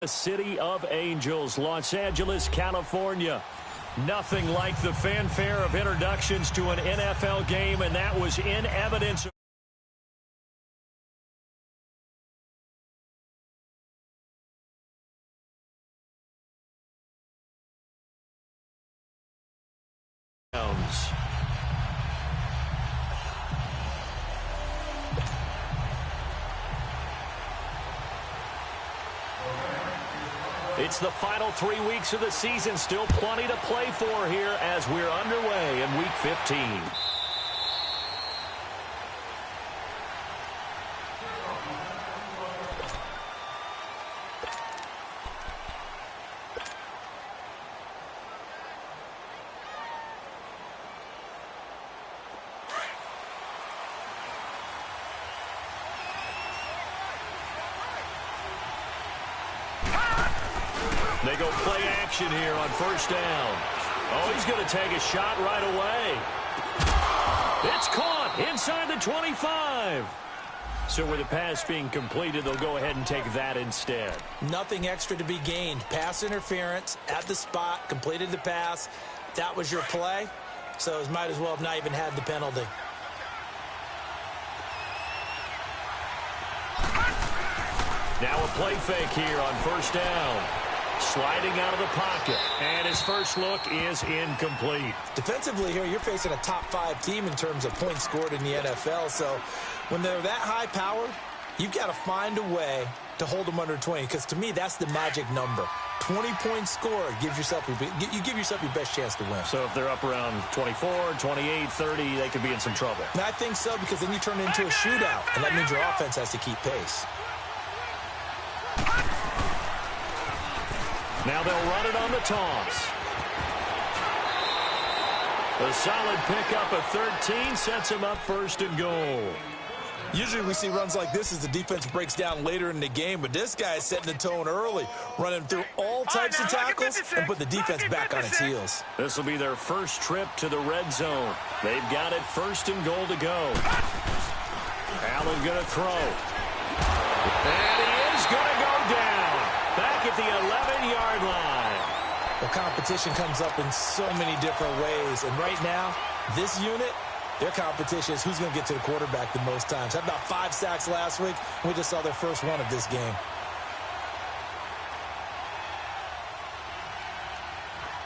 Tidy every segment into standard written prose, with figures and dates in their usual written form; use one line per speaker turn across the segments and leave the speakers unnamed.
The City of Angels, Los Angeles, California. Nothing like the fanfare of introductions to an NFL game, and that was in evidence. It's the final 3 weeks of the season. Still plenty to play for here as we're underway in Week 15. They go play action here on first down. Oh, he's going to take a shot right away. It's caught inside the 25. So with the pass being completed, they'll go ahead and take that instead.
Nothing extra to be gained. Pass interference at the spot, completed the pass. That was your play, so it might as well have not even had the penalty.
Now a play fake here on first down. Sliding out of the pocket, and his first look is incomplete.
Defensively here, you're facing a top-5 team in terms of points scored in the NFL, so when they're that high-powered, you've got to find a way to hold them under 20, because to me, that's the magic number. 20-point score gives yourself you give yourself your best chance to win.
So if they're up around 24, 28, 30, they could be in some trouble.
And I think so, because then you turn it into a shootout, and that means your offense has to keep pace.
Now they'll run it on the toss. A solid pickup of 13 sets him up first and goal.
Usually we see runs like this as the defense breaks down later in the game, but this guy is setting the tone early, running through all types of tackles and put the defense back on its heels.
This will be their first trip to the red zone. They've got it first and goal to go. Allen going to throw. And he is going to go down. Back at the 11-yard line.
The competition comes up in so many different ways. And right now, this unit, their competition is who's going to get to the quarterback the most times. Had about 5 sacks last week. We just saw their first one of this game.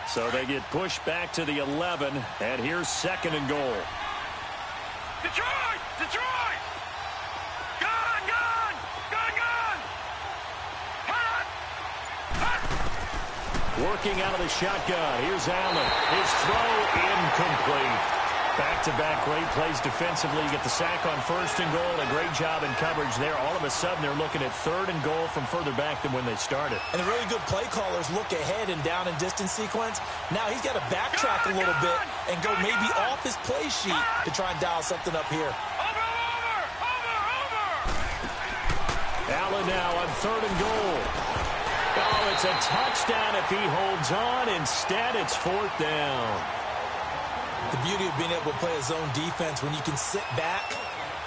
So they get pushed back to the 11. And here's second and goal.
Detroit! Detroit!
Working out of the shotgun. Here's Allen. His throw incomplete. Back-to-back great plays defensively. You get the sack on first and goal. A great job in coverage there. All of a sudden, they're looking at third and goal from further back than when they started.
And the really good play callers look ahead and down and distance sequence. Now he's got to backtrack a little bit and go maybe off his play sheet to try and dial something up here.
Allen now on third and goal. Oh, it's a touchdown if he holds on. Instead, it's fourth down.
The beauty of being able to play a zone defense when you can sit back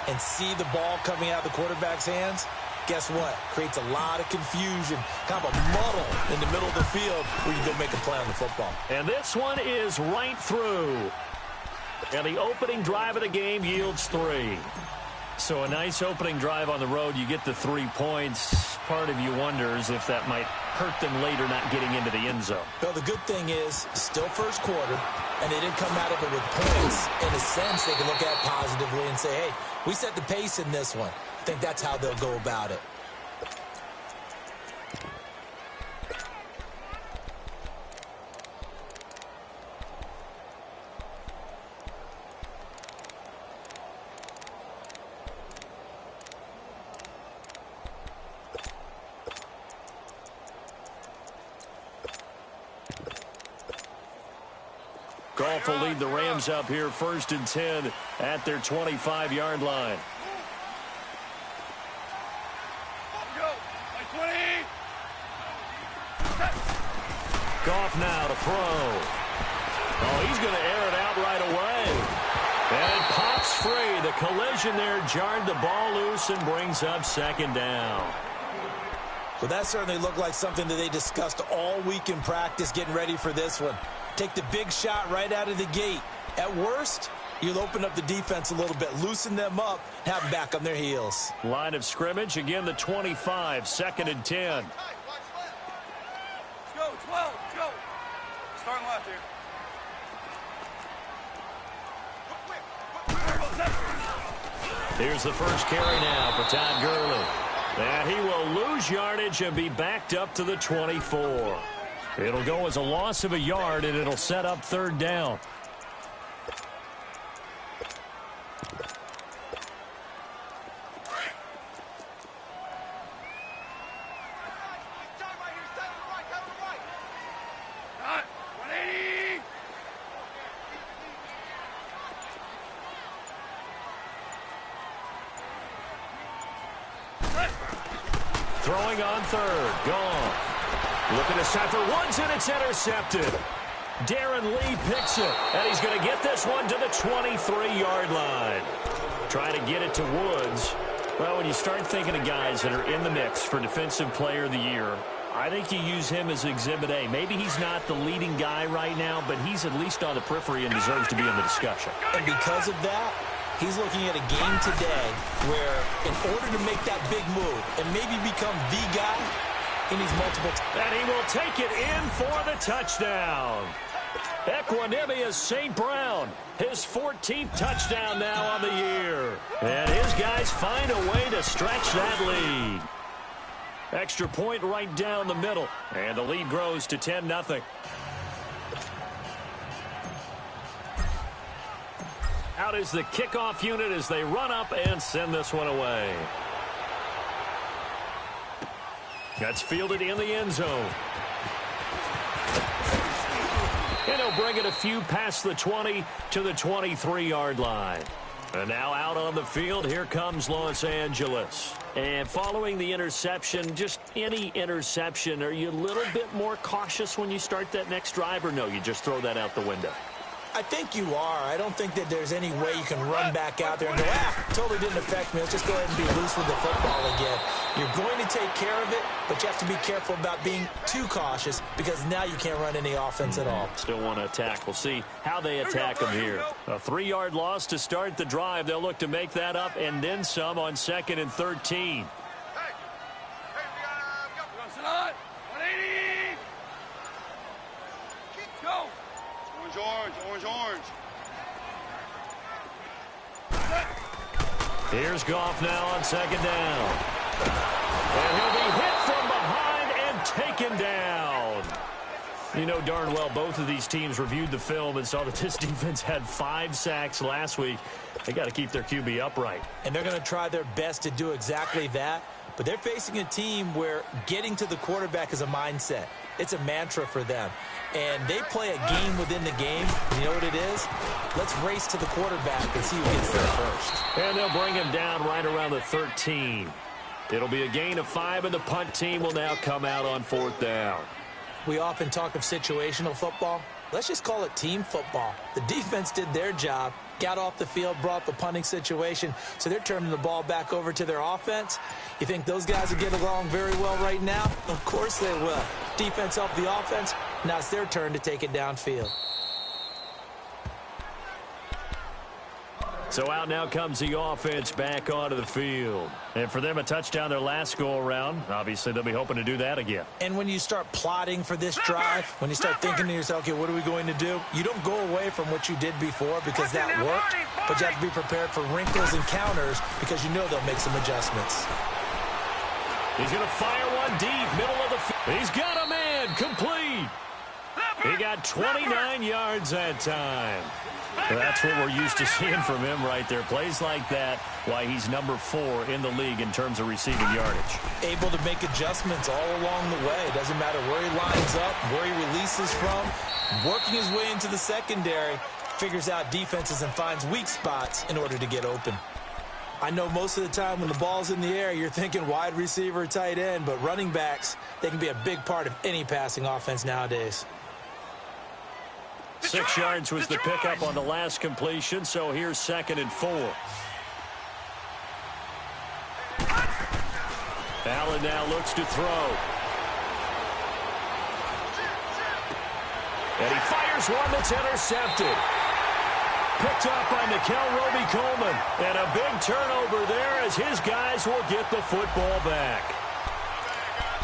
and see the ball coming out of the quarterback's hands, guess what? Creates a lot of confusion, kind of a muddle in the middle of the field where you can go make a play on the football.
And this one is right through. And the opening drive of the game yields 3. So a nice opening drive on the road. You get the 3 points. Part of you wonders if that might hurt them later not getting into the end zone.
Well, the good thing is still first quarter, and they didn't come out of it with points. In a sense, they can look at it positively and say, hey, we set the pace in this one. I think that's how they'll go about it.
Goff will lead the Rams up here first and 10 at their 25-yard line. Goff now to throw. Oh, he's going to air it out right away. And it pops free. The collision there jarred the ball loose and brings up second down.
Well, that certainly looked like something that they discussed all week in practice getting ready for this one. Take the big shot right out of the gate. At worst, you'll open up the defense a little bit, loosen them up, have them back on their heels.
Line of scrimmage, again the 25, 2nd and 10.
Let's go, 12, let's go. Starting left here.
Here's the first carry now for Todd Gurley. And he will lose yardage and be backed up to the 24. It'll go as a loss of a yard, and it'll set up 3rd down. Throwing on 3rd. Gone. Looking to set for Woods, and it's intercepted. Darren Lee picks it, and he's going to get this one to the 23-yard line. Trying to get it to Woods. Well, when you start thinking of guys that are in the mix for Defensive Player of the Year, I think you use him as Exhibit A. Maybe he's not the leading guy right now, but he's at least on the periphery and deserves to be in the discussion.
And because of that, he's looking at a game today where in order to make that big move and maybe become the guy, he needs multiple.
And he will take it in for the touchdown. Equanimous St. Brown, his 14th touchdown now on the year. And his guys find a way to stretch that lead. Extra point right down the middle. And the lead grows to 10-0. Out is the kickoff unit as they run up and send this one away. That's fielded in the end zone. And he'll bring it a few past the 20 to the 23-yard line. And now out on the field, here comes Los Angeles. And following the interception, just any interception, are you a little bit more cautious when you start that next drive, or no, you just throw that out the window?
I think you are. I don't think that there's any way you can run back out there and go, totally didn't affect me. Let's just go ahead and be loose with the football again. You're going to take care of it, but you have to be careful about being too cautious because now you can't run any offense at all.
Still want to attack. We'll see how they attack them here. A 3-yard loss to start the drive. They'll look to make that up and then some on 2nd and 13.
Orange.
Here's Goff now on 2nd down. And he'll be hit from behind and taken down. You know darn well both of these teams reviewed the film and saw that this defense had 5 sacks last week. They got to keep their QB upright.
And they're going to try their best to do exactly that. But they're facing a team where getting to the quarterback is a mindset. It's a mantra for them. And they play a game within the game. You know what it is? Let's race to the quarterback and see who gets there first.
And they'll bring him down right around the 13. It'll be a gain of 5, and the punt team will now come out on 4th down.
We often talk of situational football. Let's just call it team football. The defense did their job, got off the field, brought the punting situation, so they're turning the ball back over to their offense. You think those guys will get along very well right now? Of course they will. Defense helped the offense. Now it's their turn to take it downfield.
So out now comes the offense back onto the field. And for them, a touchdown their last go-around. Obviously, they'll be hoping to do that again.
And when you start plotting for this drive, when you start thinking to yourself, okay, what are we going to do? You don't go away from what you did before because that worked, but you have to be prepared for wrinkles and counters because you know they'll make some adjustments.
He's going to fire one deep, middle of the field. He's got a man, complete. He got 29 yards that time. That's what we're used to seeing from him right there. Plays like that, why he's number 4 in the league in terms of receiving yardage.
Able to make adjustments all along the way. Doesn't matter where he lines up, where he releases from. Working his way into the secondary, figures out defenses and finds weak spots in order to get open. I know most of the time when the ball's in the air, you're thinking wide receiver, tight end, but running backs, they can be a big part of any passing offense nowadays.
6 yards was the pickup on the last completion, so here's 2nd and 4. Allen now looks to throw. And he fires one that's intercepted. Picked up by Nickel Roby-Coleman. And a big turnover there as his guys will get the football back.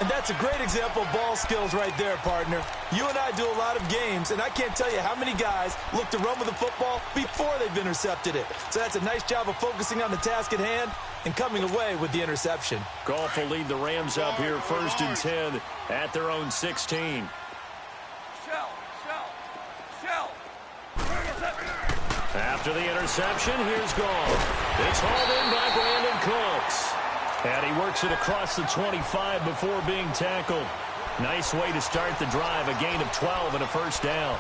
And that's a great example of ball skills right there, partner. You and I do a lot of games, and I can't tell you how many guys look to run with the football before they've intercepted it. So that's a nice job of focusing on the task at hand and coming away with the interception.
Goff will lead the Rams up here 1st and 10 at their own 16. After the interception, here's Goff. It's hauled in by Brandon Cooks. And he works it across the 25 before being tackled. Nice way to start the drive, a gain of 12 and a first down.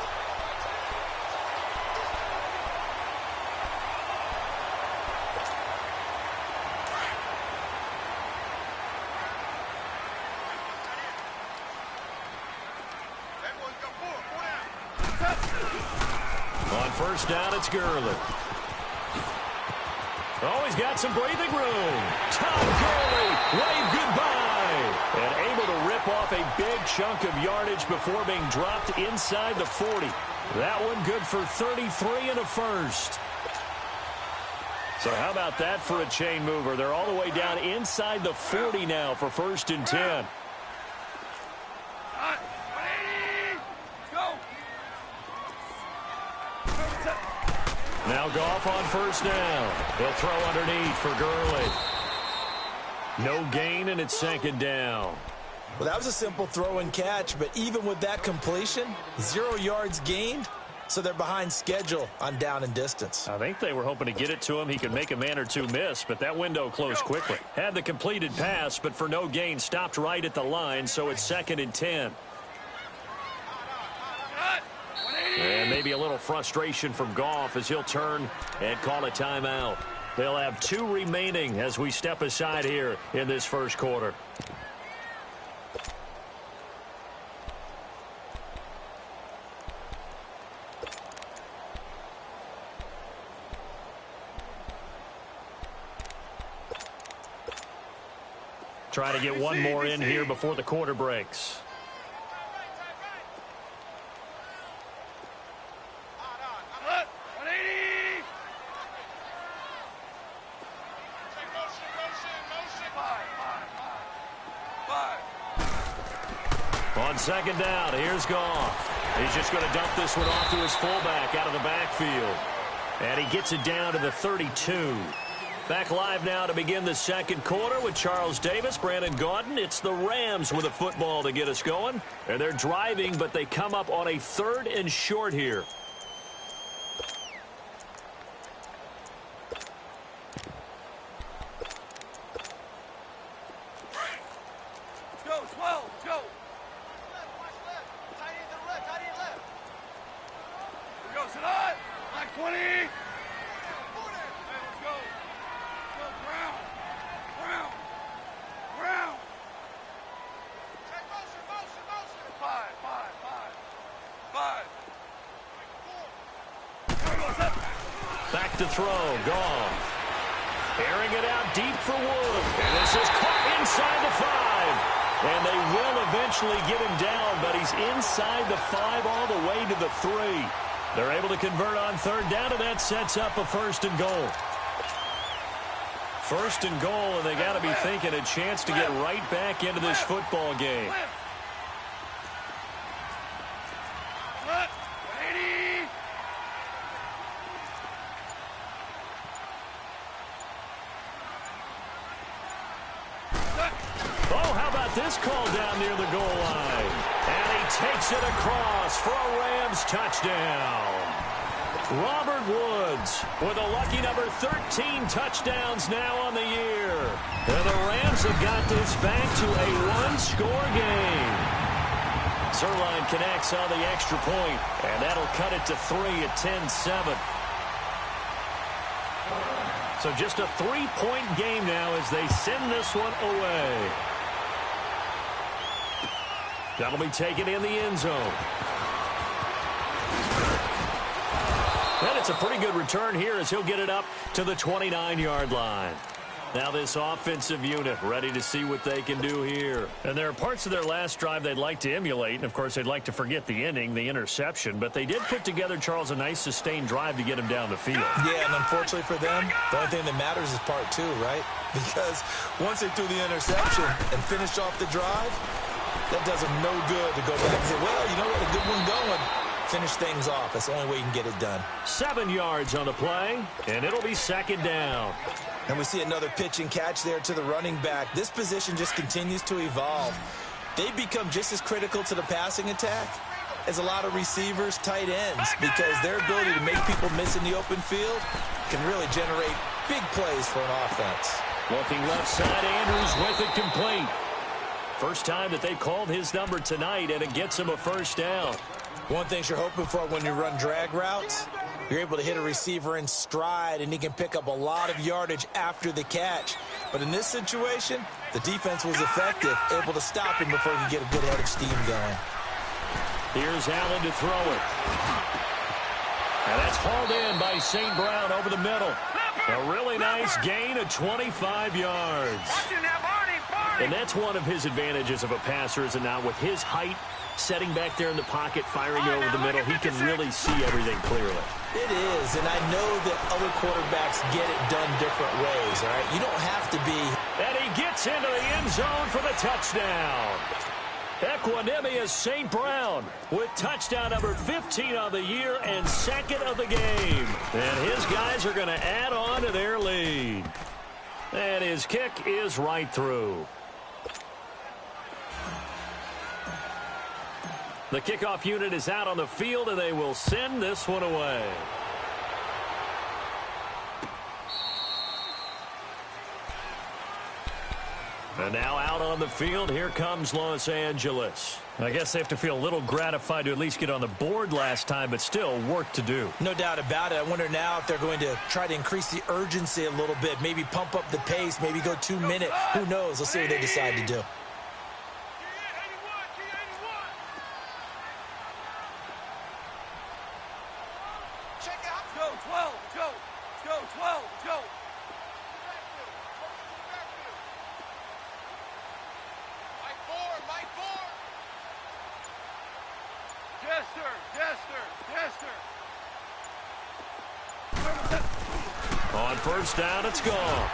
On first down, it's Gurley. Oh, he's got some breathing room. Todd Gurley, wave goodbye. And able to rip off a big chunk of yardage before being dropped inside the 40. That one good for 33 and a first. So how about that for a chain mover? They're all the way down inside the 40 now for 1st and 10. Now Goff on first down. He'll throw underneath for Gurley. No gain, and it's 2nd down.
Well, that was a simple throw and catch, but even with that completion, 0 yards gained, so they're behind schedule on down and distance.
I think they were hoping to get it to him. He could make a man or two miss, but that window closed quickly. Had the completed pass, but for no gain, stopped right at the line, so it's 2nd and 10. And maybe a little frustration from Goff as he'll turn and call a timeout. They'll have 2 remaining as we step aside here in this first quarter. Try to get one more in here before the quarter breaks. On 2nd down, here's Goff. He's just going to dump this one off to his fullback out of the backfield. And he gets it down to the 32. Back live now to begin the 2nd quarter with Charles Davis, Brandon Gaudin. It's the Rams with a football to get us going. And they're driving, but they come up on a 3rd and short here. Back to throw, Goff. Airing it out deep for Wood. And this is caught inside the 5. And they will eventually get him down, but he's inside the 5 all the way to the 3. They're able to convert on 3rd down, and that sets up a 1st and goal. 1st and goal, and they got to be thinking a chance to get right back into this football game. This call down near the goal line. And he takes it across for a Rams touchdown. Robert Woods with a lucky number 13 touchdowns now on the year. And the Rams have got this back to a 1-score game. Zerline connects on the extra point, and that'll cut it to 3 at 10-7. So just a 3-point game now as they send this one away. That'll be taken in the end zone. And it's a pretty good return here as he'll get it up to the 29-yard line. Now this offensive unit ready to see what they can do here. And there are parts of their last drive they'd like to emulate. And, of course, they'd like to forget the inning, the interception. But they did put together, Charles, a nice sustained drive to get him down the field.
Yeah, and unfortunately for them, the only thing that matters is part two, right? Because once they threw the interception and finished off the drive, that does them no good to go back and say, well, you know what, a good one going. Finish things off. That's the only way you can get it done.
7 yards on the play, and it'll be second down.
And we see another pitch and catch there to the running back. This position just continues to evolve. They become just as critical to the passing attack as a lot of receivers, tight ends, because their ability to make people miss in the open field can really generate big plays for an offense.
Looking left side, Andrews with it complete. First time that they've called his number tonight, and it gets him a first down.
One thing you're hoping for when you run drag routes, you're able to hit a receiver in stride, and he can pick up a lot of yardage after the catch. But in this situation, the defense was effective, able to stop him before he could get a good head of steam going.
Here's Allen to throw it. And that's hauled in by St. Brown over the middle. A really nice gain of 25 yards. And that's one of his advantages of a passer, is it not? With his height, setting back there in the pocket, firing over the middle, he can really see everything clearly.
It is, and I know that other quarterbacks get it done different ways, all right? You don't have to be.
And he gets into the end zone for the touchdown. Equanimous St. Brown with touchdown number 15 on the year and second of the game. And his guys are going to add on to their lead. And his kick is right through. The kickoff unit is out on the field, and they will send this one away. And now out on the field, here comes Los Angeles. I guess they have to feel a little gratified to at least get on the board last time, but still work to do.
No doubt about it. I wonder now if they're going to try to increase the urgency a little bit, maybe pump up the pace, maybe go 2 minutes. Who knows? Let's see what they decide to do.
On first down, it's gone.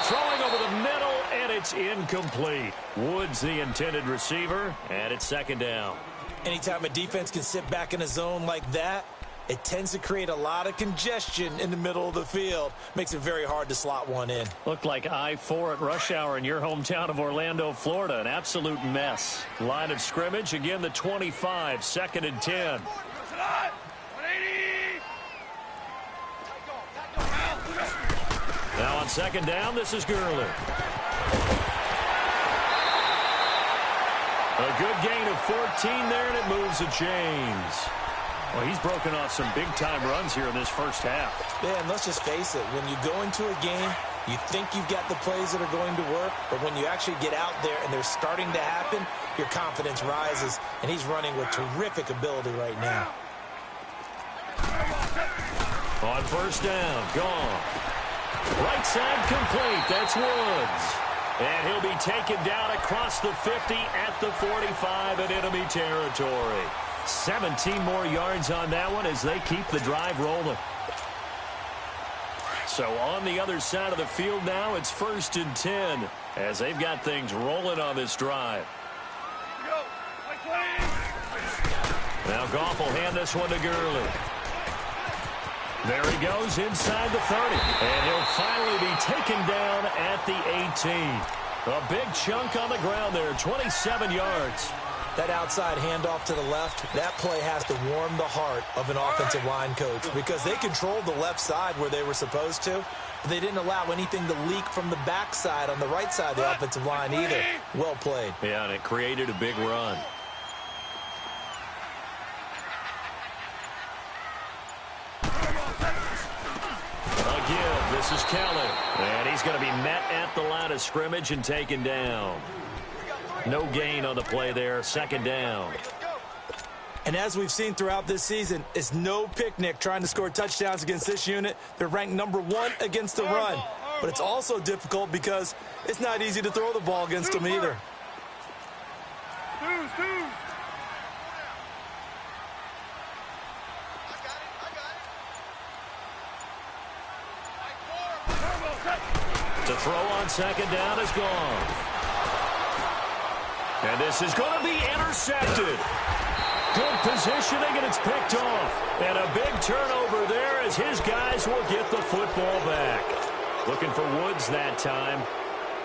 Throwing over the middle, and it's incomplete. Woods the intended receiver, and it's second down.
Anytime a defense can sit back in a zone like that, it tends to create a lot of congestion in the middle of the field. Makes it very hard to slot one in.
Looked like I-4 at rush hour in your hometown of Orlando, Florida. An absolute mess. Line of scrimmage, again the 25, second and 10. Now on second down, this is Gurley. A good gain of 14 there, and it moves the chains. Well, he's broken off some big-time runs here in this first half.
Yeah, and let's just face it. When you go into a game, you think you've got the plays that are going to work, but when you actually get out there and they're starting to happen, your confidence rises, and he's running with terrific ability right now.
On first down, gone. Right side complete. That's Woods. And he'll be taken down across the 50 at the 45 in enemy territory. 17 more yards on that one as they keep the drive rolling. So on the other side of the field now, it's first and 10 as they've got things rolling on this drive. Now Goff will hand this one to Gurley. There he goes inside the 30. And he'll finally be taken down at the 18. A big chunk on the ground there, 27 yards.
That outside handoff to the left, that play has to warm the heart of an offensive line coach because they controlled the left side where they were supposed to, but they didn't allow anything to leak from the backside on the right side of the offensive line either. Well played.
Yeah, and it created a big run. Again, this is Kelly, and he's going to be met at the line of scrimmage and taken down. No gain on the play there, second down.
And as we've seen throughout this season, it's no picnic trying to score touchdowns against this unit. They're ranked #1 against the run. but it's also difficult because it's not easy to throw the ball against them either.
To throw on second down is gone. And this is going to be intercepted. Good positioning, and it's picked off. And a big turnover there as his guys will get the football back. Looking for Woods that time.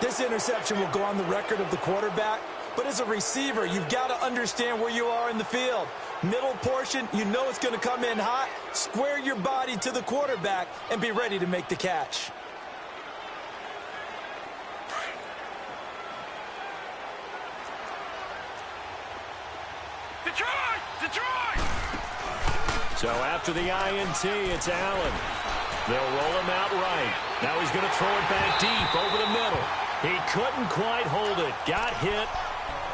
This interception will go on the record of the quarterback, but as a receiver, you've got to understand where you are in the field. Middle portion, you know it's going to come in hot. Square your body to the quarterback and be ready to make the catch.
So after the INT, it's Allen. They'll roll him out right. Now he's going to throw it back deep over the middle. He couldn't quite hold it. Got hit.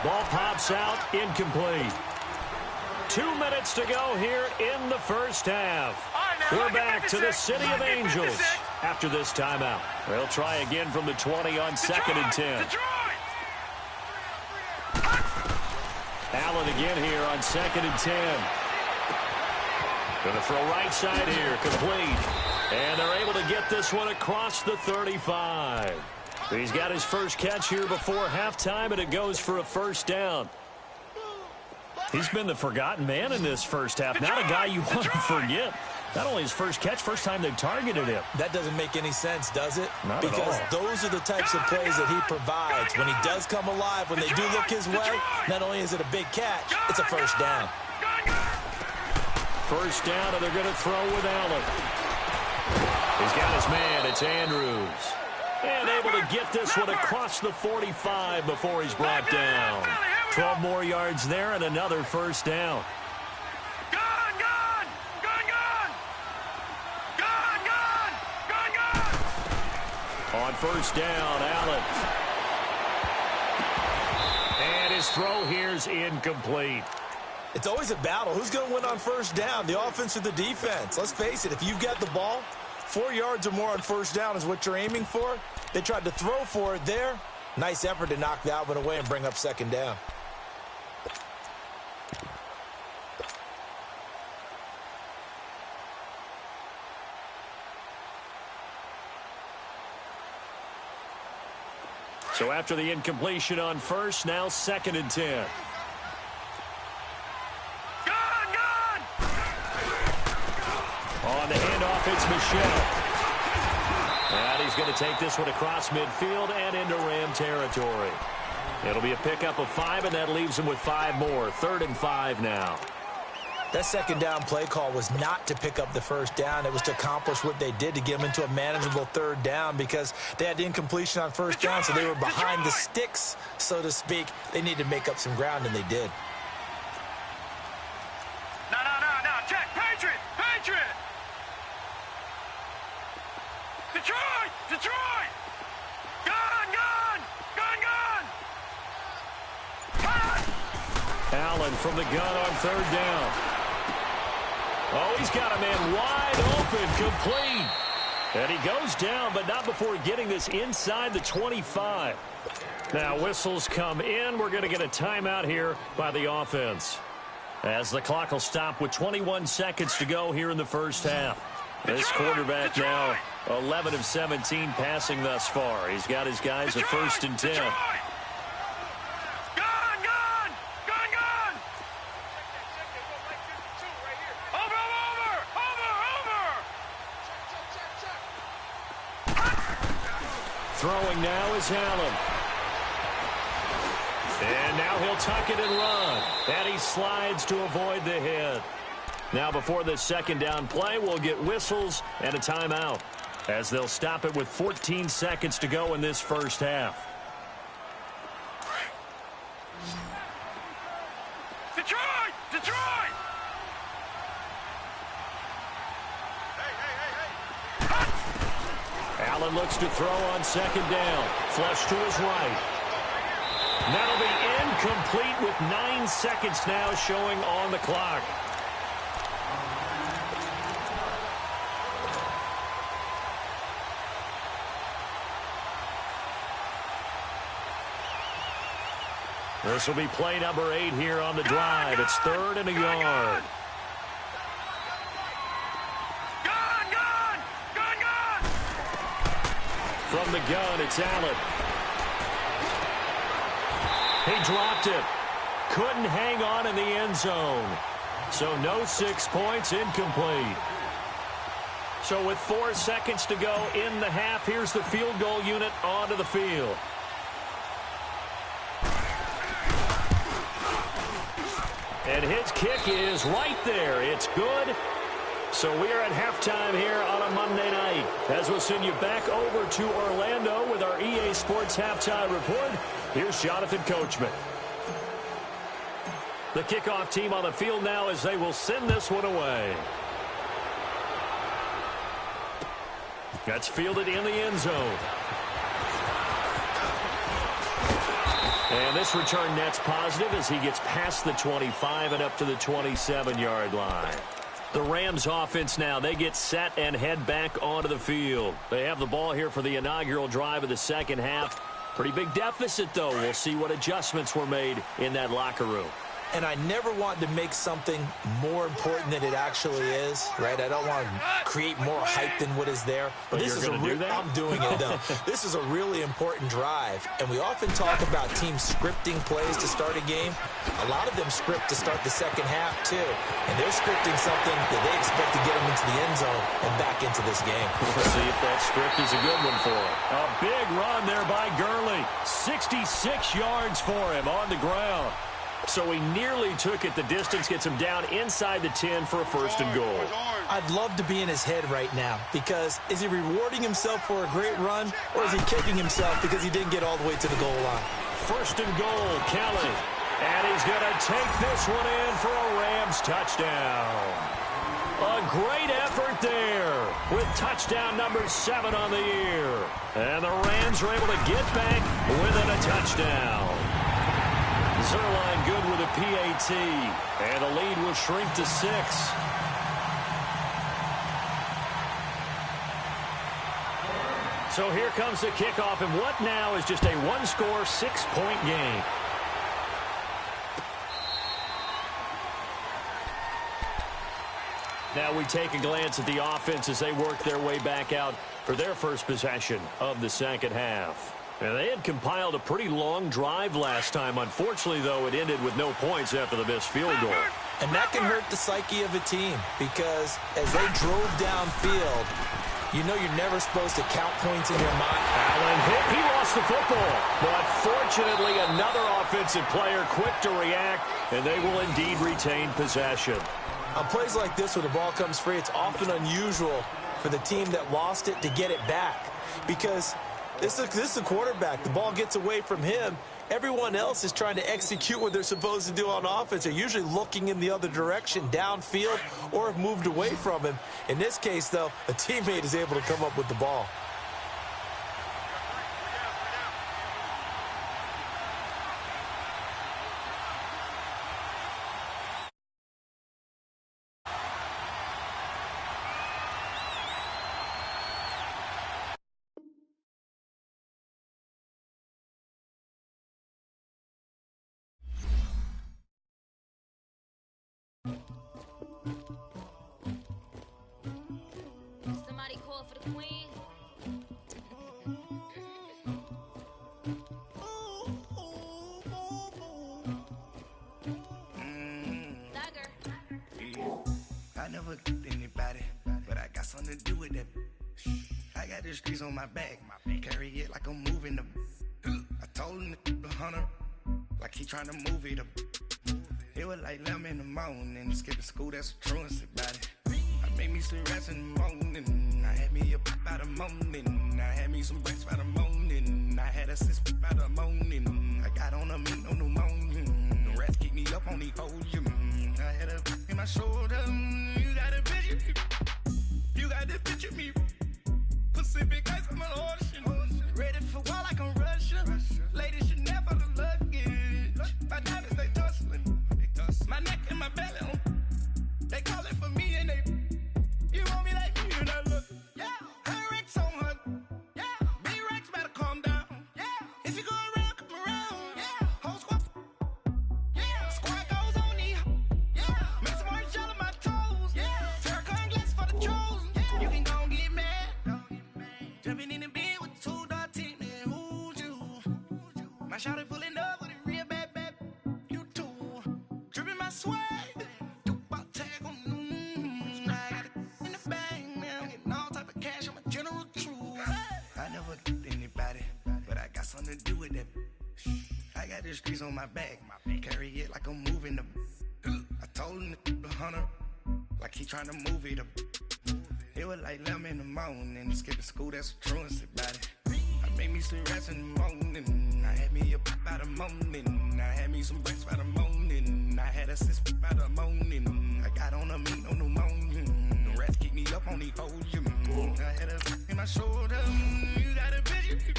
Ball pops out. Incomplete. 2 minutes to go here in the first half. We're back to the City of Angels after this timeout. They'll try again from the 20 on 2nd and 10. Allen again here on 2nd and 10. Going to throw right side here, complete. And they're able to get this one across the 35. He's got his first catch here before halftime, and it goes for a first down. He's been the forgotten man in this first half. Not a guy you want to forget. Not only his first catch, first time they've targeted him.
That doesn't make any sense, does it?
Not
because
at all.
Those are the types of plays that he provides. When he does come alive, when they do look his way, not only is it a big catch, it's a first down.
First down, and they're going to throw with Allen. He's got his man. It's Andrews. And able to get this one across the 45 before he's brought down. 12 more yards there and another first down. On first down, Allen. And his throw here's incomplete.
It's always a battle. Who's going to win on first down, the offense or the defense? Let's face it, if you've got the ball, 4 yards or more on first down is what you're aiming for. They tried to throw for it there. Nice effort to knock that one away and bring up second down.
So after the incompletion on first, now 2nd and 10. On the handoff, it's Michelle. And he's going to take this one across midfield and into Ram territory. It'll be a pickup of 5, and that leaves him with 5 more. 3rd and 5 now.
That second down play call was not to pick up the first down. It was to accomplish what they did to get them into a manageable 3rd down because they had incompletion on first down, so they were behind the sticks, so to speak. They needed to make up some ground, and they did.
No. Check. Patriot. Detroit. Gun.
Allen from the gun on 3rd down. Oh, he's got a man wide open, complete. And he goes down, but not before getting this inside the 25. Now whistles come in. We're going to get a timeout here by the offense, as the clock will stop with 21 seconds to go here in the first half. This quarterback now 11 of 17 passing thus far. He's got his guys a 1st and 10. Throwing now is Allen. And now he'll tuck it and run. And he slides to avoid the hit. Now before the second down play, we'll get whistles and a timeout, as they'll stop it with 14 seconds to go in this first half.
Detroit!
Allen looks to throw on second down. Flush to his right. That'll be incomplete with 9 seconds now showing on the clock. This will be play number 8 here on the drive. It's 3rd and a yard. From the gun, it's Allen. He dropped it. Couldn't hang on in the end zone. So no 6 points, incomplete. So with 4 seconds to go in the half, here's the field goal unit onto the field. And his kick is right there. It's good. So we are at halftime here on a Monday night. As we'll send you back over to Orlando with our EA Sports Halftime Report, here's Jonathan Coachman. The kickoff team on the field now as they will send this one away. That's fielded in the end zone. And this return net's positive as he gets past the 25 and up to the 27-yard line. The Rams offense now, they get set and head back onto the field. They have the ball here for the inaugural drive of the second half. Pretty big deficit, though. We'll see what adjustments were made in that locker room.
And I never want to make something more important than it actually is, right? I don't want to create more hype than what is there.
But
this is I'm doing it, though. This is a really important drive. And we often talk about teams scripting plays to start a game. A lot of them script to start the second half, too. And they're scripting something that they expect to get them into the end zone and back into this game.
We'll see if that script is a good one for him. A big run there by Gurley. 66 yards for him on the ground. So he nearly took it the distance, gets him down inside the 10 for a 1st and goal.
I'd love to be in his head right now because is he rewarding himself for a great run or is he kicking himself because he didn't get all the way to the goal line?
1st and goal, Kelly. And he's going to take this one in for a Rams touchdown. A great effort there with touchdown number 7 on the year. And the Rams are able to get back within a touchdown. Zerline good with a PAT, and the lead will shrink to 6. So here comes the kickoff, and what now is just a one-score, 6-point game. Now we take a glance at the offense as they work their way back out for their first possession of the second half. And they had compiled a pretty long drive last time. Unfortunately, though, it ended with no points after the missed field goal.
And that can hurt the psyche of a team because as they drove downfield, you know you're never supposed to count points in your mind.
Allen hit. He lost the football. But fortunately, another offensive player quick to react, and they will indeed retain possession.
On plays like this where the ball comes free, it's often unusual for the team that lost it to get it back because this is a quarterback. The ball gets away from him. Everyone else is trying to execute what they're supposed to do on offense. They're usually looking in the other direction, downfield, or have moved away from him. In this case, though, a teammate is able to come up with the ball.
Somebody call for the queen.
I never anybody, but I got something to do with that. I got the streets on my back, carry it like I'm moving the. I told him the 100, like he trying to move it up. It was like 11 in the morning, skipping school, that's a truancy about it. I made me some rats in the morning, I had me a pop by the morning, I had me some breaks by the morning, I had a sis by the morning, I got on a meat, no pneumonia, the rats keep me up on the podium, I had a in my shoulder, you got a picture me, you got the picture me, Pacific ice on my ocean, ready for war like I'm Russia, ladies should never the luggage, my diamonds they tussling, my neck and my belly, they calling for me and they, you want me like me and I look, yeah, her Rex on her, yeah, B-Rex better calm down, yeah, if you go around, come around, yeah, whole squad, swag. About tag on I got it in the bag now. Getting all type of cash. I'm a general true. I never anybody, but I got something to do with that. I got the streets on my back. Carry it like I'm moving the. I told him the hunter, like he trying to move it up. It was like 11 in the morning. Skipping school, that's a truancy about it. I made me some rest in the morning. I had me a pop by the morning. I had me some breaks by the morning. I had a sis by the morning. I got on a meat, no pneumonia. The rats keep me up on the podium. I had a in my shoulder. You got a picture.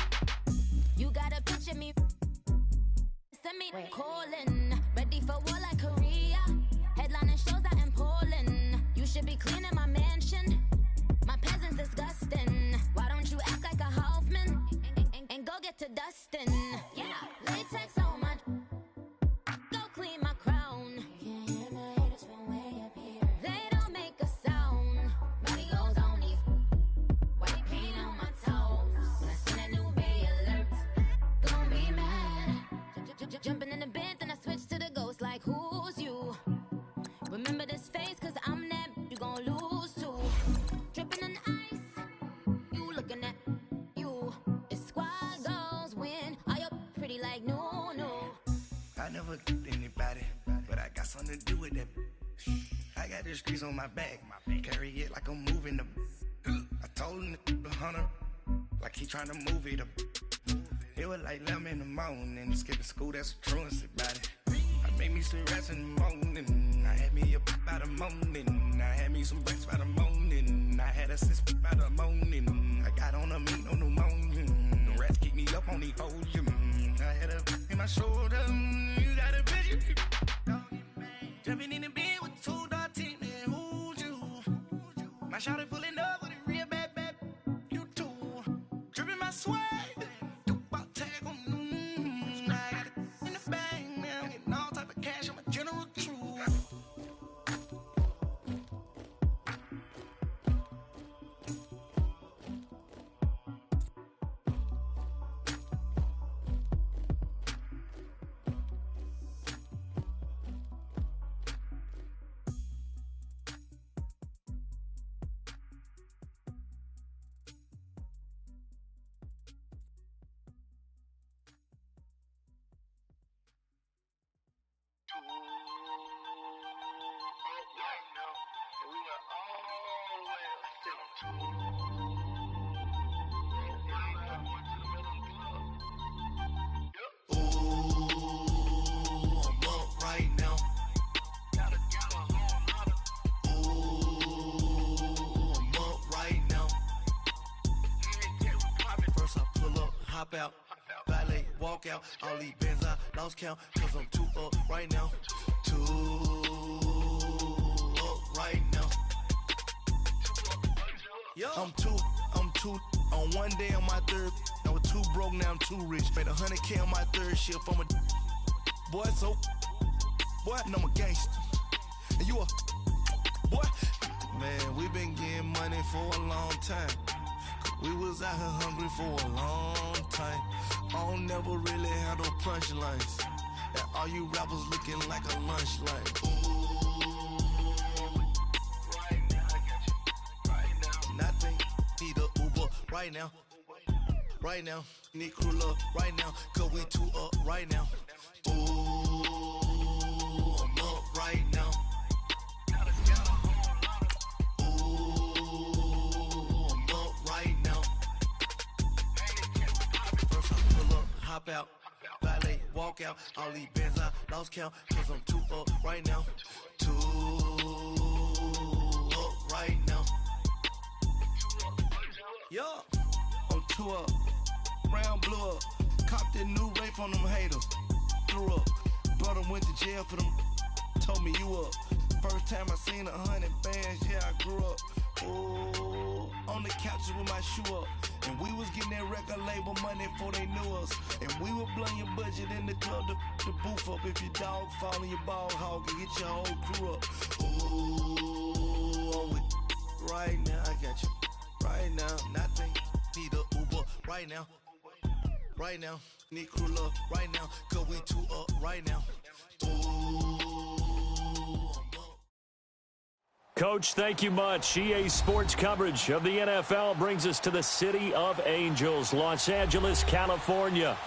You got a picture me. Send me calling. Ready for war like Korea. Headlining shows out in Poland. You should be cleaning my mansion. My peasants disgusting. Why don't you act like a Hoffman and go get to dustin'? Yeah, latex on my. Go clean my crown. Can't hear the haters from way up here. They don't make a sound. Money goes on these. White paint on my toes. When I send a new bay alert, gon' be mad. Jumping in the bed, then I switch to the ghost like who's you? Remember this face, cause I'm that you gon' lose too. Dripping in ice, you looking at you. It's squad goals win. Are you pretty like no?
I never anybody, but I got something to do with that. I got the streets on my back. Carry it like I'm moving the. I told him the hunter, like he trying to move it up. It was like 11 in the morning. Skipping school, that's a truancy about it. I made me some rest in the morning. I had me a pop by the morning. I had me some breaks by the morning. I had a sis by the morning. I got on a meat, no pneumonia. The rats keep me up on the podium. I had a in my shoulder. You got a picture. Jumping in the bed with 2 dark teeth. Man, who's you? My shawty pulling up with a real bad. You too. Dripping my swag. Out, valet, walk out, all these bands I lost count, cause I'm 2 up right now, 2 up right now, I'm two, on one day on my third, I was 2 broke, now I'm 2 rich, made 100K on my third shift, I'm a boy, so, boy, and I'm a gangster, and you a, boy, man, we been getting money for a long time. We was out here hungry for a long time. I don't never really had no punchlines. And all you rappers looking like a lunch line. Ooh, right now, I got you. Right now. Nothing, need a Uber right now. Right now, need crew love right now. Cause we 2 up right now. Ooh, I'm up right now. Hop out, valet, walk out, all these bands I lost count, cause I'm 2 up right now, 2 up right now, yeah, I'm 2 up, round blew up, copped that new rape on them haters, threw up, brother went to jail for them, told me you up, first time I seen 100 bands, yeah I grew up, ooh, on the couches with my shoe up. And we was getting that record label money before they knew us. And we were blowing your budget in the club to booth up. If your dog fall in your ball hog and get your whole crew up. Ooh, I'm with right now, I got you. Right now, nothing, need a Uber right now. Right now, need crew love right now. Cause we 2 up right now. Ooh,
Coach, thank you much. EA Sports coverage of the NFL brings us to the City of Angels, Los Angeles, California.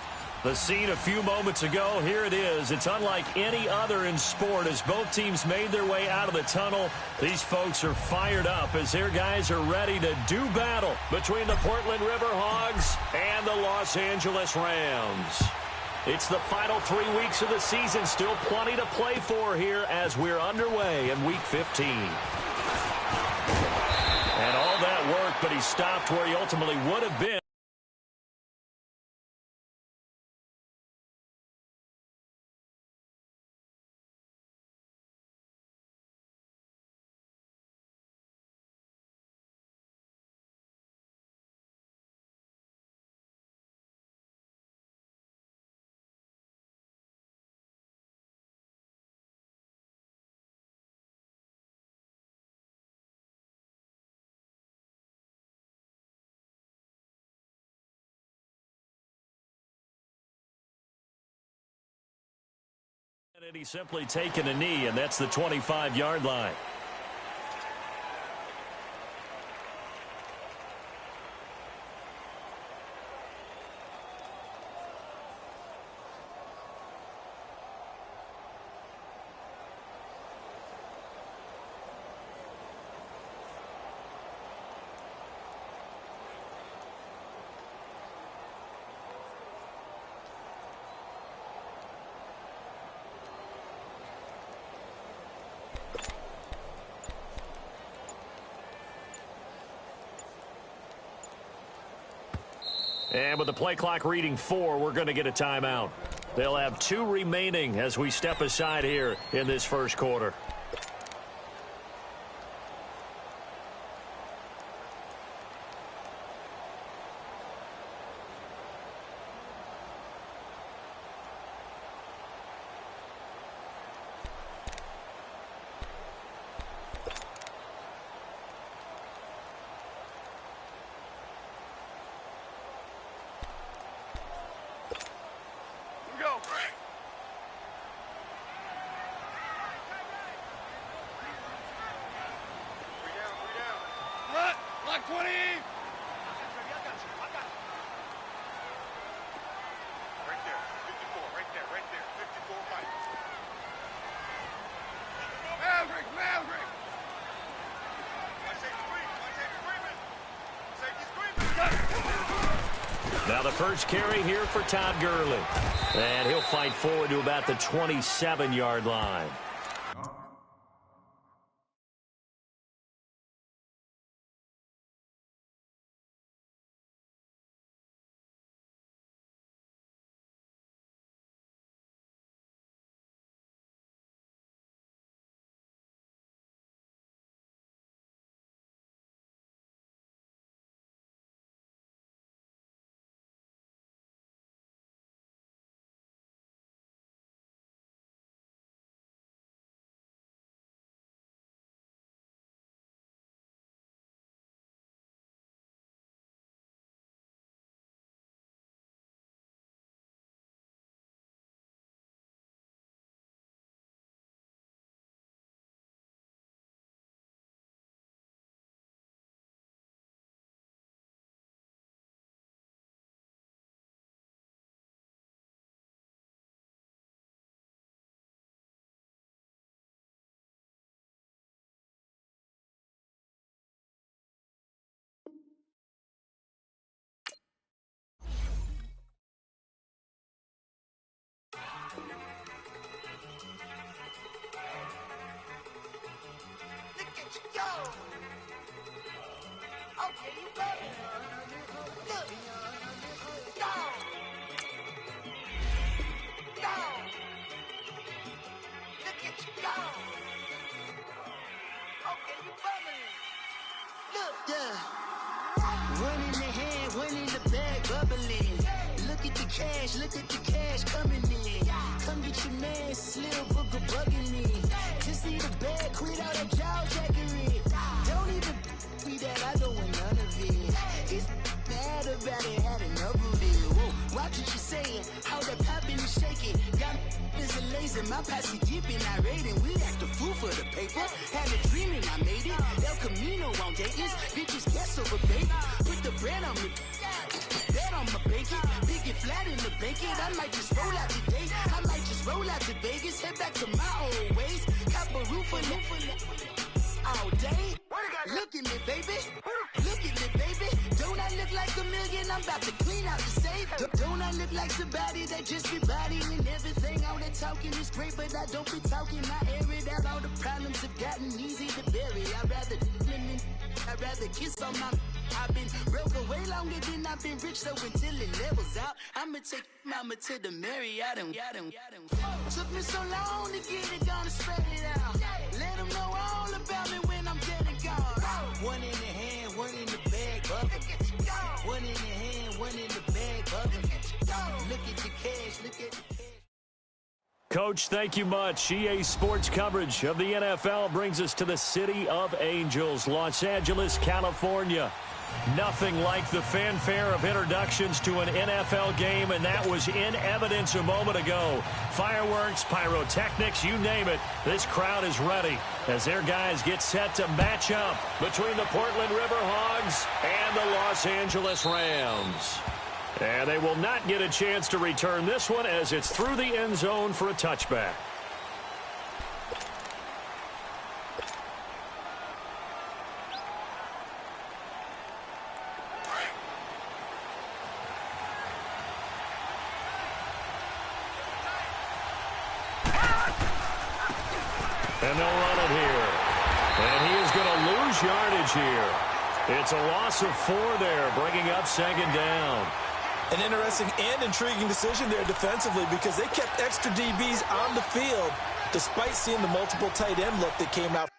The scene a few moments ago, here it is. It's unlike any other in sport as both teams made their way out of the tunnel. These folks are fired up as their guys are ready to do battle between the Portland River Hogs and the Los Angeles Rams. It's the final 3 weeks of the season. Still plenty to play for here as we're underway in Week 15. And all that work, but he stopped where he ultimately would have been. And he's simply taken a knee, and that's the 25-yard line. And with the play clock reading 4, we're going to get a timeout. They'll have 2 remaining as we step aside here in this first quarter. Now the first carry here for Todd Gurley. And he'll fight forward to about the 27-yard line.
Look at the cash coming in. Come get your man, Slim Booker bugging me. Just see the bag, quit all that jaw jackery. Don't even be that, I don't want none of it. It's bad about it, had enough of it. Whoa, watch what you saying, how that poppin' and shaking. Got is a laser, my posse deep and I raiding. We act the fool for the paper. over. Had a dream and I made it. El Camino on Dayton's. Bitches guess over, baby. Put the bread on me. Bet on my bacon. Big it flat in the bacon. I might just roll out today. I might just roll out to Vegas. Head back to my old ways. Cop a roof all day. Look at me, baby. Look at me, baby. Don't I look like a million? I'm about to clean out the safe. Don't I look like somebody that just be bodying everything? All that talking is great, but I don't be talking. I air it out. All the problems have gotten easy to bury. I'd rather kiss on my. I've been broke way longer than I've been rich, so until it levels out, I'ma take mama to the Marriott and took me so long to get it, gonna spread it out. Let them know all about me when I'm dead and gone. One in the hand, one in the bag, bubba. One in the hand, one in the bag, bubba. Look at the cash, look at the cash.
Coach, thank you much. EA Sports coverage of the NFL brings us to the City of Angels, Los Angeles, California. Nothing like the fanfare of introductions to an NFL game, and that was in evidence a moment ago. Fireworks, pyrotechnics, you name it. This crowd is ready as their guys get set to match up between the Portland Riverhogs and the Los Angeles Rams. And they will not get a chance to return this one as it's through the end zone for a touchback. And they'll run it here. And he is going to lose yardage here. It's a loss of 4 there, bringing up second down.
An interesting and intriguing decision there defensively because they kept extra DBs on the field despite seeing the multiple tight end look that came out.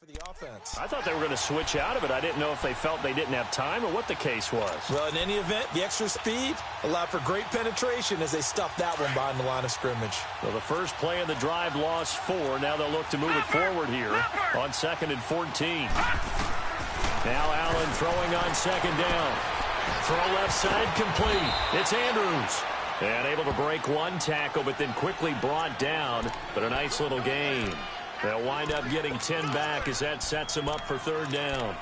For the offense.
I thought they were going to switch out of it. I didn't know if they felt they didn't have time or what the case was.
Well, in any event, the extra speed allowed for great penetration as they stuffed that one behind the line of scrimmage.
Well, the first play of the drive lost 4. Now they'll look to move it forward here on 2nd and 14. Now Allen throwing on 2nd down. Throw left side complete. It's Andrews. And able to break one tackle, but then quickly brought down. But a nice little gain. They'll wind up getting 10 back as that sets them up for 3rd down.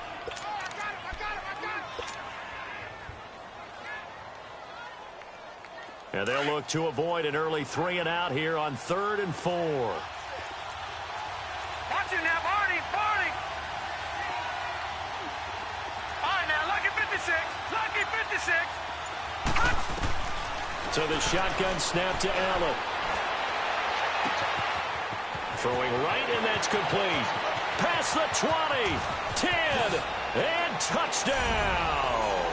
And they'll look to avoid an early 3 and out here on 3rd and 4.
Watch it now, Barney, Barney. All right, now, lucky 56, lucky 56.
So the shotgun snap to Allen. Throwing right, and that's complete. Past the 20, 10, and touchdown.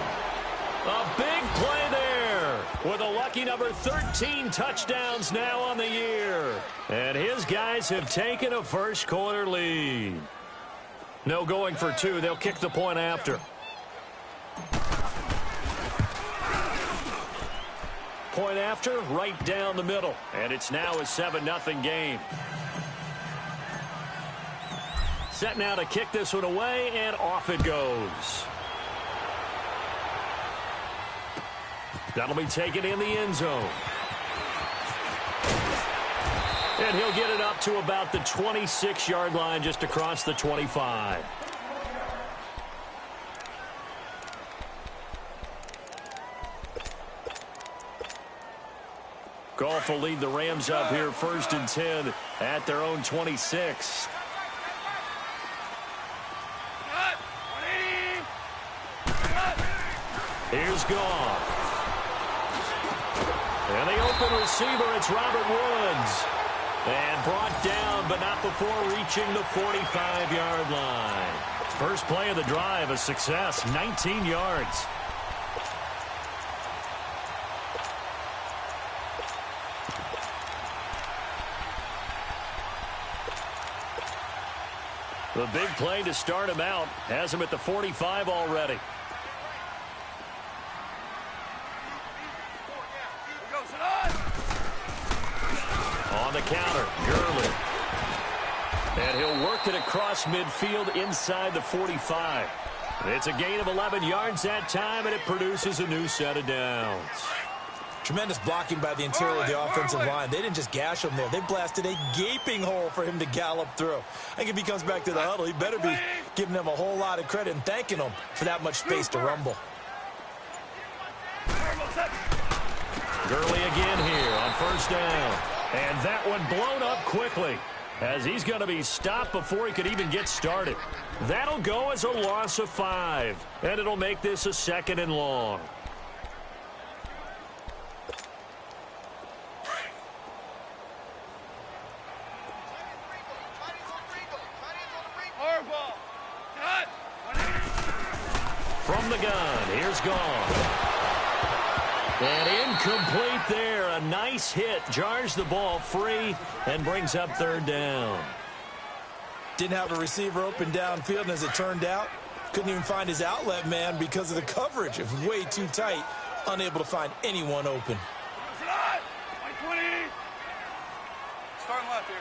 A big play there with a lucky number 13 touchdowns now on the year. And his guys have taken a first quarter lead. No going for 2. They'll kick the point after. Point after, right down the middle. And it's now a 7-0 game. Set now to kick this one away, and off it goes. That'll be taken in the end zone. And he'll get it up to about the 26-yard line, just across the 25. Goff will lead the Rams up here 1st and 10 at their own 26. Here's Goff. And the open receiver, it's Robert Woods. And brought down, but not before reaching the 45-yard line. First play of the drive, a success, 19 yards. The big play to start him out has him at the 45 already. On the counter, Gurley. And he'll work it across midfield inside the 45. It's a gain of 11 yards that time, and it produces a new set of downs.
Tremendous blocking by the interior of the offensive line. They didn't just gash him there. They blasted a gaping hole for him to gallop through. I think if he comes back to the huddle, he better be giving them a whole lot of credit and thanking them for that much space to rumble.
Gurley again here on 1st down. And that one blown up quickly as he's going to be stopped before he could even get started. That'll go as a loss of 5, and it'll make this a 2nd and long. From the gun, here's Goff. And incomplete there. A nice hit. Jars the ball free and brings up 3rd down.
Didn't have a receiver open downfield, and as it turned out, couldn't even find his outlet man because of the coverage. It was way too tight. Unable to find anyone open.
Starting left here.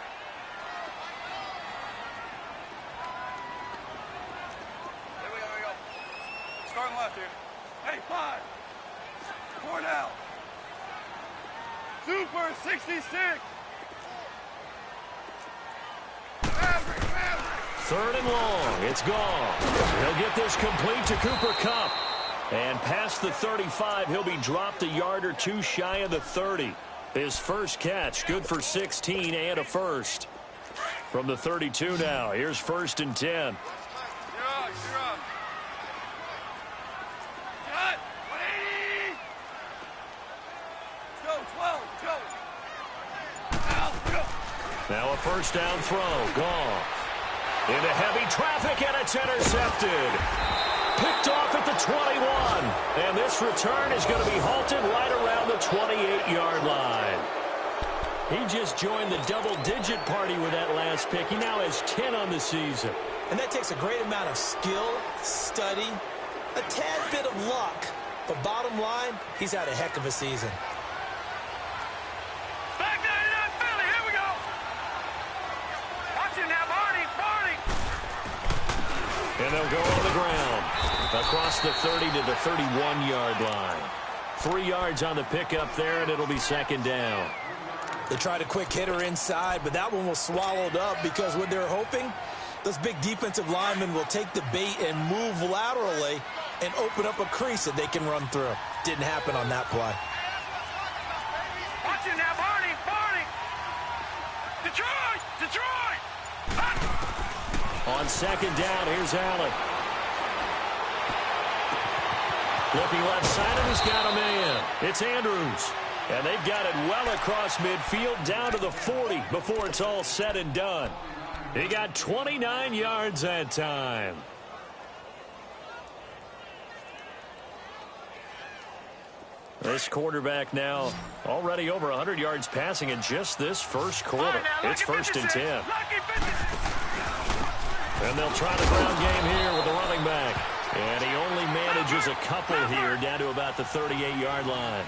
There we go. Starting left here. Hey, 5. 4 now. Super 66. Maverick.
3rd and long. It's Goff. He'll get this complete to Cooper Kupp. And past the 35, he'll be dropped a yard or two shy of the 30. His first catch, good for 16 and a first. From the 32 now, here's 1st and 10.
You're up. Cut. 180. Go, 12. Go.
Now a 1st down throw. Goff. Into heavy traffic, and it's intercepted. Picked off at the 21. And this return is going to be halted right around the 28-yard line. He just joined the double-digit party with that last pick. He now has 10 on the season.
And that takes a great amount of skill, study, a tad bit of luck. But bottom line, he's had a heck of a season.
Back 99 Philly. Here we go. Watch it now, Barney.
And they'll go on the ground across the 30 to the 31-yard line. 3 yards on the pickup there, and it'll be 2nd down.
They tried a quick hitter inside, but that one was swallowed up because what they're hoping, those big defensive linemen will take the bait and move laterally and open up a crease that they can run through. Didn't happen on that play.
Watch it now, Barney. Detroit.
On 2nd down, here's Allen. Looking left side, and he's got a man. It's Andrews. And they've got it well across midfield down to the 40 before it's all said and done. He got 29 yards that time. This quarterback now already over 100 yards passing in just this first quarter. It's 1st and 10. And they'll try the ground game here with the running back. And he only manages a couple here down to about the 38-yard line.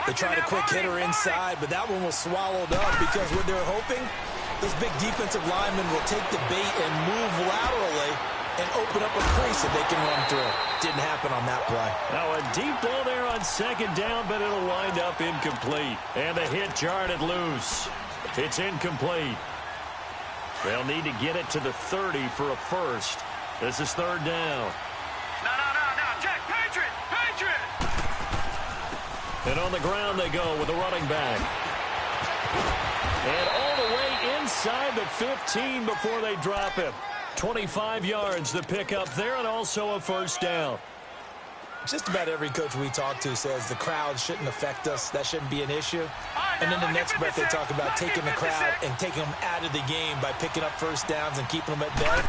They tried a quick hitter inside, but that one was swallowed up because what they're hoping, those big defensive linemen will take the bait and move laterally and open up a crease that they can run through. Didn't happen on that play.
Now a deep ball there on 2nd down, but it'll wind up incomplete. And the hit jarred it loose. It's incomplete. They'll need to get it to the 30 for a first. This is 3rd down.
No. Jack, Patriot.
And on the ground they go with the running back. And all the way inside the 15 before they drop him. 25 yards to pick up there, and also a first down.
Just about every coach we talk to says the crowd shouldn't affect us. That shouldn't be an issue. And then the next breath they talk about taking the crowd and taking them out of the game by picking up first downs and keeping them at bay.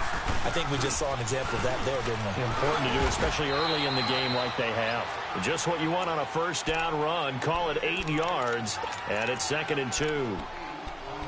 I think we just saw an example of that there, didn't we?
Important to do, especially early in the game like they have. Just what you want on a first down run. Call it 8 yards, and it's 2nd and 2.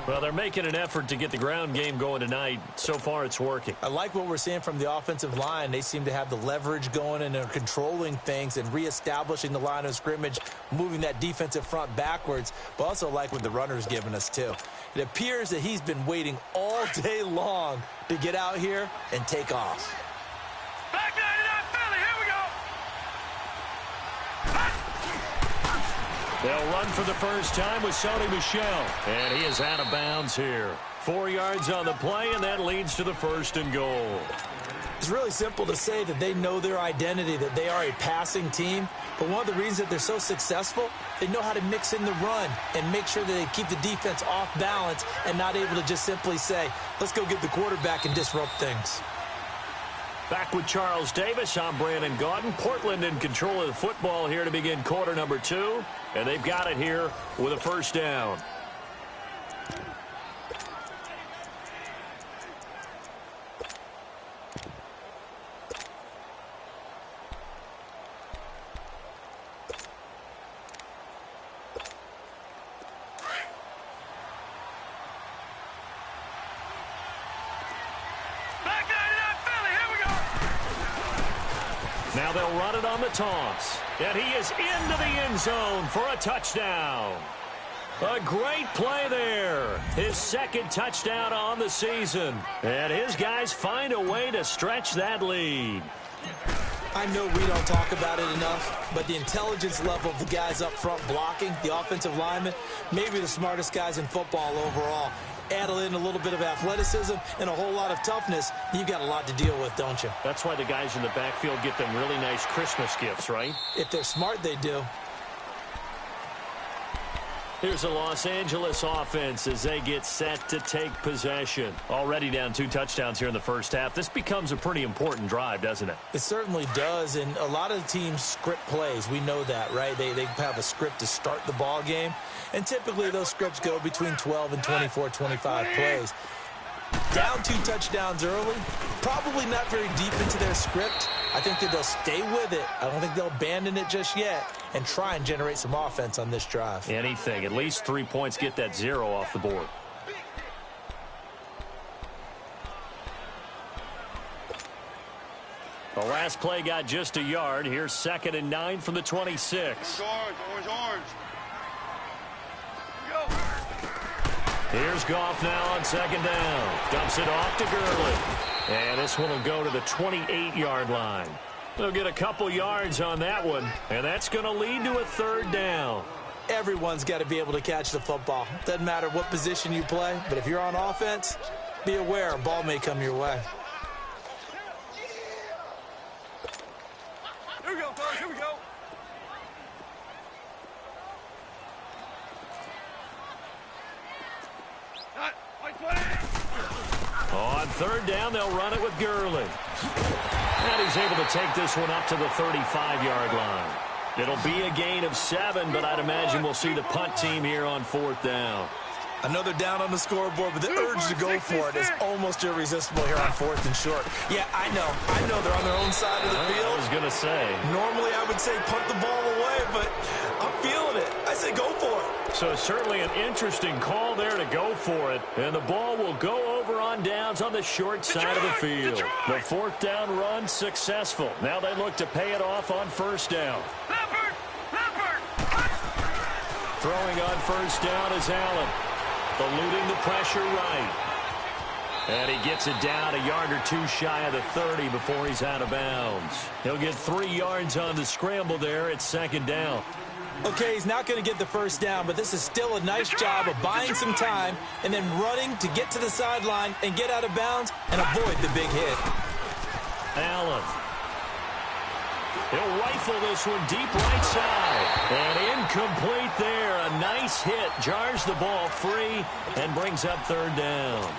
Well, they're making an effort to get the ground game going tonight. So far, it's working.
I like what we're seeing from the offensive line. They seem to have the leverage going, and they're controlling things and reestablishing the line of scrimmage, moving that defensive front backwards, but also like what the runner's giving us, too. It appears that he's been waiting all day long to get out here and take off.
Back 99 Philly, here we go.
They'll run for the first time with Sony Michel. And he is out of bounds here. 4 yards on the play, and that leads to the 1st and goal.
It's really simple to say that they know their identity, that they are a passing team. But one of the reasons that they're so successful, they know how to mix in the run and make sure that they keep the defense off balance and not able to just simply say, let's go get the quarterback and disrupt things.
Back with Charles Davis, I'm Brandon Gaudin. Portland in control of the football here to begin quarter number 2. And they've got it here with a first down. Now they'll run it on the toss. And he is into the end zone for a touchdown. A great play there. His 2nd touchdown on the season. And his guys find a way to stretch that lead.
I know we don't talk about it enough, but the intelligence level of the guys up front blocking, the offensive linemen, maybe the smartest guys in football overall. Add in a little bit of athleticism and a whole lot of toughness, you've got a lot to deal with, don't you?
That's why the guys in the backfield get them really nice Christmas gifts, right?
If they're smart, they do.
Here's a Los Angeles offense as they get set to take possession. Already down 2 touchdowns here in the first half. This becomes a pretty important drive, doesn't it?
It certainly does, and a lot of teams script plays. We know that, right? They have a script to start the ball game, and typically those scripts go between 12 and 24, 25 plays. Down 2 touchdowns early, probably not very deep into their script. I think that they'll stay with it. I don't think they'll abandon it just yet and try and generate some offense on this drive.
Anything. At least 3 points, get that 0 off the board. The last play got just a yard. Here's 2nd and 9 from the 26.
Orange. Go.
Here's Goff now on 2nd down. Dumps it off to Gurley. And this one will go to the 28-yard line. They'll get a couple yards on that one, and that's going to lead to a 3rd down.
Everyone's got to be able to catch the football. Doesn't matter what position you play, but if you're on offense, be aware a ball may come your way.
Here we go, fellas. Here we go.
On 3rd down, they'll run it with Gurley. And he's able to take this one up to the 35-yard line. It'll be a gain of 7, but I'd imagine we'll see the punt team here on 4th down.
Another down on the scoreboard, but the urge to go for it is almost irresistible here on 4th and short. Yeah, I know they're on their own side of the field.
I was going to say.
Normally I would say punt the ball away, but I'm feeling it. I say go for it.
So certainly an interesting call there to go for it. And the ball will go over on downs on the short side of the field. The 4th down run successful. Now they look to pay it off on 1st down. Throwing on 1st down is Allen. Eluding the pressure right. And he gets it down a yard or 2 shy of the 30 before he's out of bounds. He'll get 3 yards on the scramble there at 2nd down.
Okay, he's not going to get the 1st down, but this is still a nice job of buying some time and then running to get to the sideline and get out of bounds and avoid the big hit.
Allen. He'll rifle this one deep right side. And incomplete there. A nice hit. Jars the ball free and brings up third down.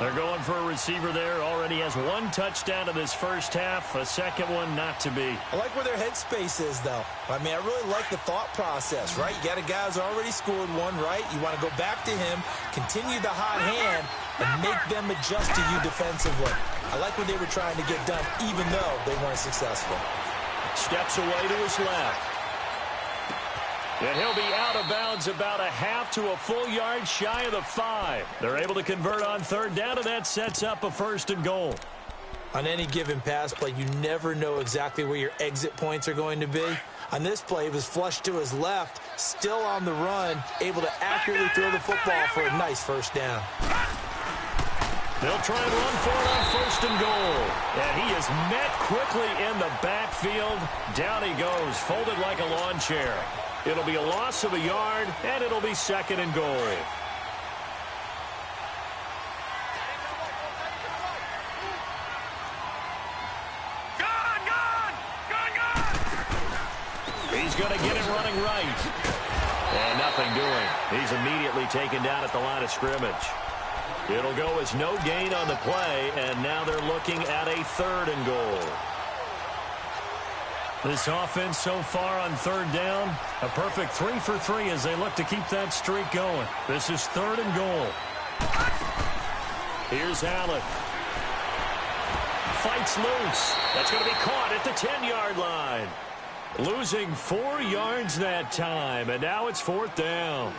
They're going for a receiver there. Already has one touchdown in this first half. A second one not to be.
I like where their headspace is, though. I mean, I really like the thought process, right? You got a guy who's already scored one, right? You want to go back to him, continue the hot hand, and make them adjust to you defensively. I like what they were trying to get done, even though they weren't successful.
Steps away to his left. And he'll be out of bounds about a half to a full yard shy of the 5. They're able to convert on third down, and that sets up a first and goal.
On any given pass play, you never know exactly where your exit points are going to be. On this play, he was flushed to his left, still on the run, able to accurately throw the football for a nice first down.
They'll try and run for it on first and goal. And he is met quickly in the backfield. Down he goes, folded like a lawn chair. It'll be a loss of a yard, and it'll be second and goal. He's going to get it running right. And nothing doing. He's immediately taken down at the line of scrimmage. It'll go as no gain on the play, and now they're looking at a third and goal. This offense so far on third down, a perfect 3 for 3 as they look to keep that streak going. This is third and goal. Here's Allen. Fights loose. That's going to be caught at the 10-yard line. Losing 4 yards that time, and now it's fourth down.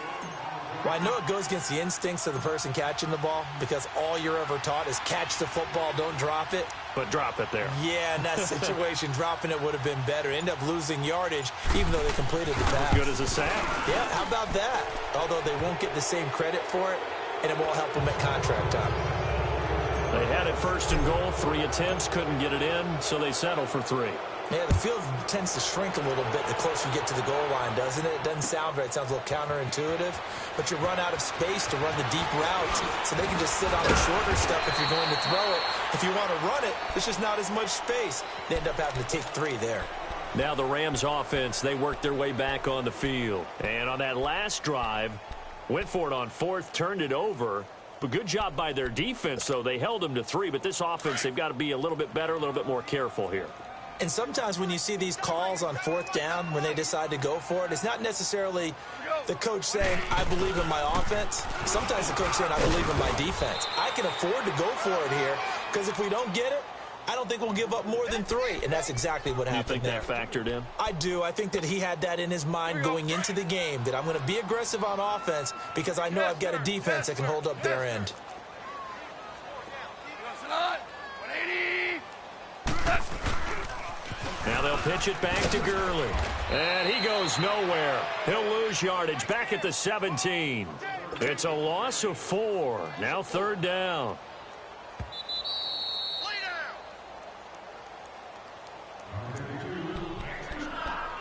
Well, I know it goes against the instincts of the person catching the ball because all you're ever taught is catch the football, don't drop it.
But drop it there.
Yeah, in that situation, dropping it would have been better. End up losing yardage, even though they completed the pass.
Good as a sack.
Yeah, how about that? Although they won't get the same credit for it, and it won't help them at contract time.
They had it first and goal, 3 attempts, couldn't get it in, so they settle for 3.
Yeah, the field tends to shrink a little bit the closer you get to the goal line, doesn't it? It doesn't sound right. It sounds a little counterintuitive. But you run out of space to run the deep routes, so they can just sit on the shorter stuff if you're going to throw it. If you want to run it, there's just not as much space. They end up having to take 3 there.
Now the Rams offense, they work their way back on the field. And on that last drive, went for it on fourth, turned it over. But good job by their defense, though. They held them to 3, but this offense, they've got to be a little bit better, a little bit more careful here.
And sometimes when you see these calls on fourth down, when they decide to go for it, it's not necessarily the coach saying, I believe in my offense. Sometimes the coach saying, I believe in my defense. I can afford to go for it here because if we don't get it, I don't think we'll give up more than 3. And that's exactly what happened there.
You think that factored in?
I do. I think that he had that in his mind going into the game, that I'm going to be aggressive on offense because I know I've got a defense that can hold up their end.
Now they'll pitch it back to Gurley. And he goes nowhere. He'll lose yardage back at the 17. It's a loss of 4. Now third down.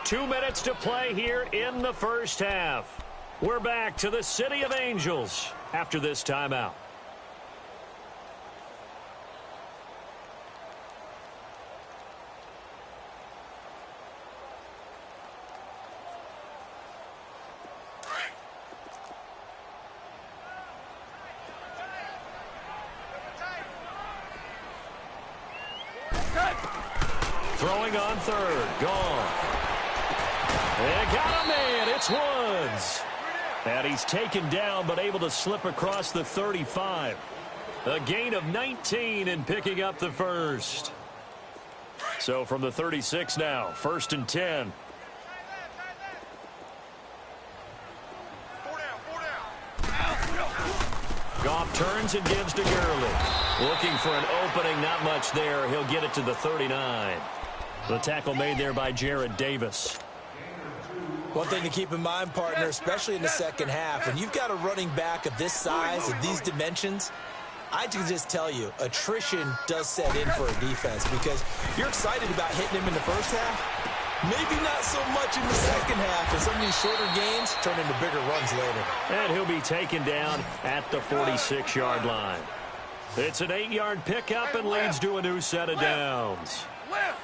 Two minutes to play here in the first half. We're back to the City of Angels after this timeout. Throwing on third. Gone. They got a man. It's Woods. And he's taken down but able to slip across the 35. A gain of 19 and picking up the first. So from the 36 now, first and 10. Goff turns and gives to Gurley. Looking for an opening, not much there. He'll get it to the 39. The tackle made there by Jared Davis.
One thing to keep in mind, partner, especially in the second half, when you've got a running back of this size and these dimensions, I can just tell you, attrition does set in for a defense because you're excited about hitting him in the first half. Maybe not so much in the second half, and some of these shorter gains turn into bigger runs later.
And he'll be taken down at the 46-yard line. It's an 8-yard pickup and leads to a new set of downs.
Left.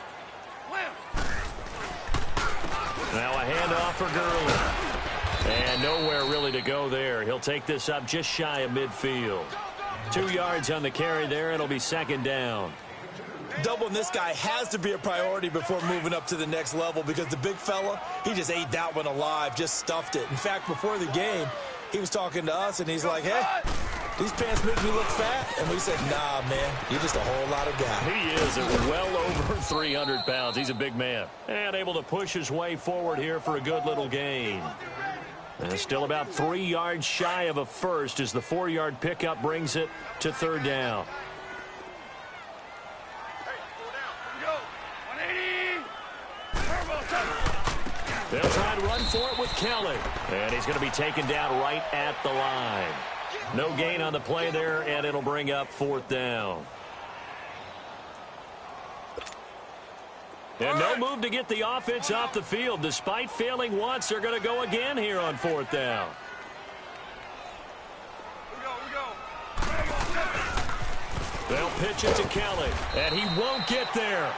Now a handoff for Gurley. And nowhere really to go there. He'll take this up just shy of midfield. 2 yards on the carry there. It'll be second down.
Doubling this guy has to be a priority before moving up to the next level because the big fella, he just ate that one alive, just stuffed it. In fact, before the game, he was talking to us, and he's like, hey, these pants make me look fat. And we said, nah, man, you're just a whole lot of guy.
He is well over 300 pounds. He's a big man. And able to push his way forward here for a good little gain. And still about 3 yards shy of a first as the 4-yard pickup brings it to third down. They'll try and run for it with Kelly. And he's going to be taken down right at the line. No gain on the play there, and it'll bring up fourth down. And no move to get the offense off the field. Despite failing once, they're going to go again here on fourth down. They'll pitch it to Kelly, and he won't get there.